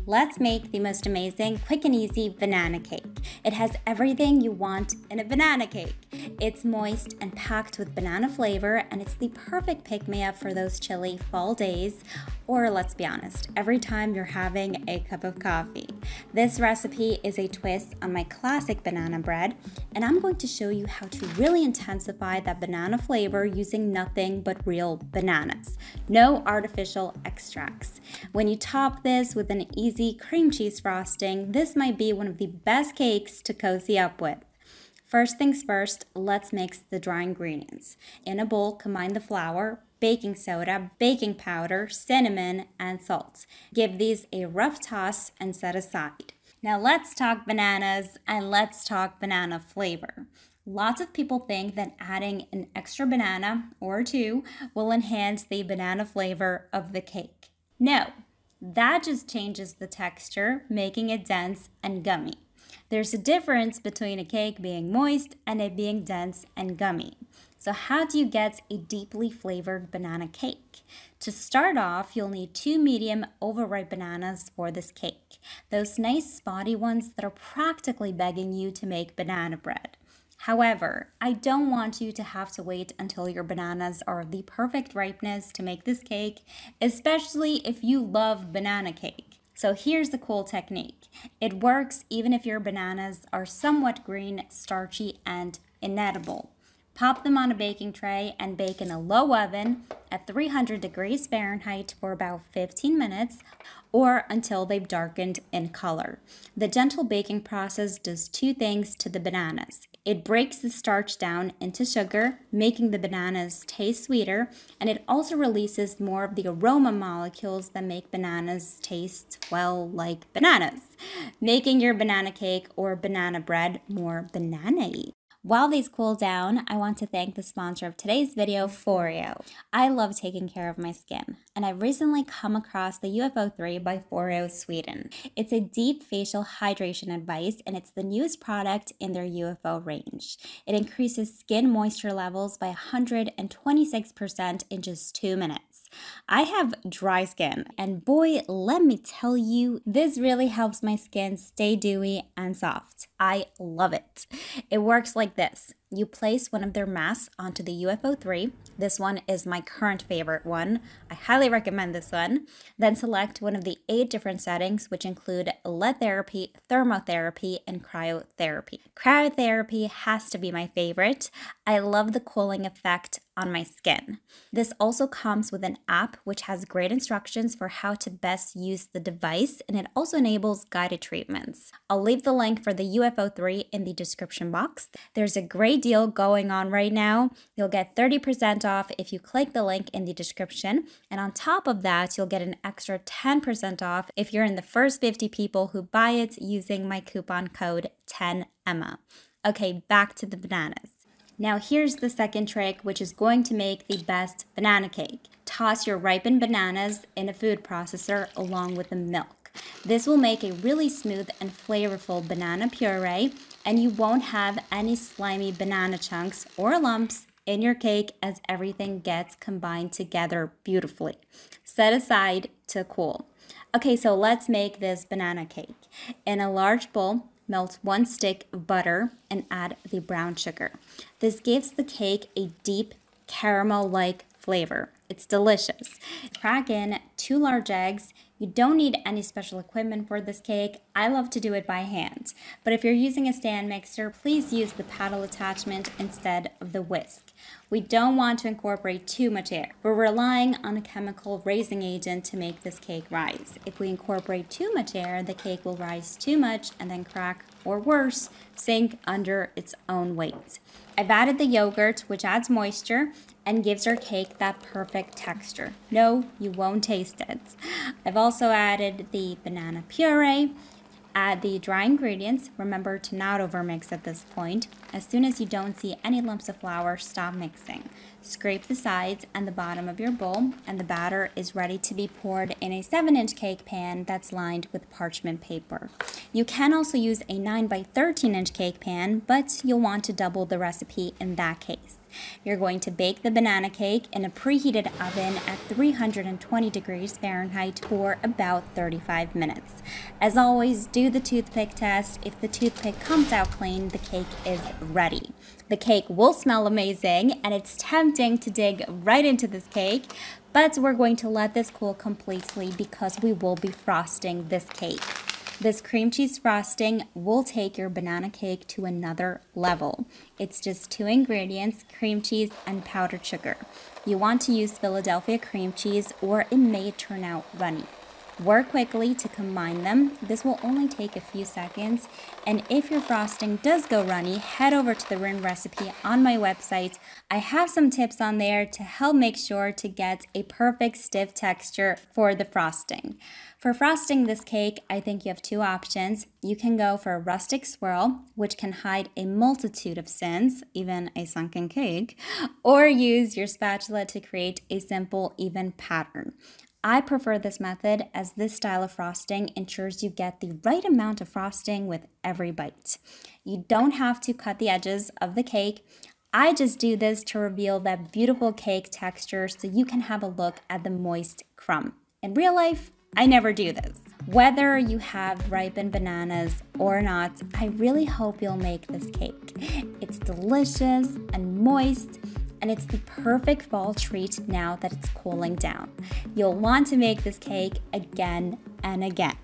Let's make the most amazing, quick and easy banana cake. It has everything you want in a banana cake. It's moist and packed with banana flavor, and it's the perfect pick-me-up for those chilly fall days, or let's be honest, every time you're having a cup of coffee. This recipe is a twist on my classic banana bread, and I'm going to show you how to really intensify that banana flavor using nothing but real bananas. No artificial extracts. When you top this with an easy cream cheese frosting, this might be one of the best cakes to cozy up with. First things first, let's mix the dry ingredients. In a bowl, combine the flour, baking soda, baking powder, cinnamon, and salt. Give these a rough toss and set aside. Now let's talk bananas and let's talk banana flavor. Lots of people think that adding an extra banana or two will enhance the banana flavor of the cake. No, that just changes the texture, making it dense and gummy. There's a difference between a cake being moist and it being dense and gummy. So how do you get a deeply flavored banana cake? To start off, you'll need 2 medium overripe bananas for this cake. Those nice spotty ones that are practically begging you to make banana bread. However, I don't want you to have to wait until your bananas are the perfect ripeness to make this cake, especially if you love banana cake. So here's the cool technique. It works even if your bananas are somewhat green, starchy, and inedible. Pop them on a baking tray and bake in a low oven at 300 degrees Fahrenheit for about 15 minutes or until they've darkened in color. The gentle baking process does 2 things to the bananas. It breaks the starch down into sugar, making the bananas taste sweeter, and it also releases more of the aroma molecules that make bananas taste, well, like bananas, making your banana cake or banana bread more banana-y. While these cool down, I want to thank the sponsor of today's video, FOREO. I love taking care of my skin, and I've recently come across the UFO 3 by FOREO Sweden. It's a deep facial hydration advice, and it's the newest product in their UFO range. It increases skin moisture levels by 126% in just 2 minutes. I have dry skin, and boy, let me tell you, this really helps my skin stay dewy and soft. I love it. It works like this. You place one of their masks onto the UFO 3. This one is my current favorite one. I highly recommend this one. Then select one of the 8 different settings, which include LED therapy, thermotherapy, and cryotherapy. Cryotherapy has to be my favorite. I love the cooling effect on my skin. This also comes with an app which has great instructions for how to best use the device, and it also enables guided treatments. I'll leave the link for the UFO 3 in the description box. There's a great deal going on right now. You'll get 30% off if you click the link in the description, and on top of that, you'll get an extra 10% off if you're in the first 50 people who buy it using my coupon code 10EMMA. Okay, back to the bananas. Now here's the second trick, which is going to make the best banana cake. Toss your ripened bananas in a food processor along with the milk. This will make a really smooth and flavorful banana puree, and you won't have any slimy banana chunks or lumps in your cake as everything gets combined together beautifully. Set aside to cool. Okay, so let's make this banana cake. In a large bowl, melt 1 stick of butter and add the brown sugar. This gives the cake a deep caramel-like flavor. It's delicious. Crack in 2 large eggs. You don't need any special equipment for this cake. I love to do it by hand. But if you're using a stand mixer, please use the paddle attachment instead of the whisk. We don't want to incorporate too much air. We're relying on a chemical raising agent to make this cake rise. If we incorporate too much air, the cake will rise too much and then crack, or worse, sink under its own weight. I've added the yogurt, which adds moisture and gives our cake that perfect texture. No, you won't taste it. I've also added the banana puree. Add the dry ingredients. Remember to not overmix at this point. As soon as you don't see any lumps of flour, stop mixing. Scrape the sides and the bottom of your bowl, and the batter is ready to be poured in a 7-inch cake pan that's lined with parchment paper. You can also use a 9 by 13-inch cake pan, but you'll want to double the recipe in that case. You're going to bake the banana cake in a preheated oven at 320 degrees Fahrenheit for about 35 minutes. As always, do the toothpick test. If the toothpick comes out clean, the cake is ready. The cake will smell amazing, and it's tempting to dig right into this cake, but we're going to let this cool completely because we will be frosting this cake. This cream cheese frosting will take your banana cake to another level. It's just 2 ingredients, cream cheese and powdered sugar. You want to use Philadelphia cream cheese or it may turn out runny. Work quickly to combine them. This will only take a few seconds, and if your frosting does go runny, head over to the written recipe on my website. I have some tips on there to help make sure to get a perfect stiff texture for the frosting. For frosting this cake, I think you have 2 options. You can go for a rustic swirl, which can hide a multitude of sins, even a sunken cake, or use your spatula to create a simple, even pattern. I prefer this method as this style of frosting ensures you get the right amount of frosting with every bite. You don't have to cut the edges of the cake. I just do this to reveal that beautiful cake texture so you can have a look at the moist crumb. In real life, I never do this. Whether you have ripened bananas or not, I really hope you'll make this cake. It's delicious and moist, and it's the perfect fall treat now that it's cooling down. You'll want to make this cake again and again.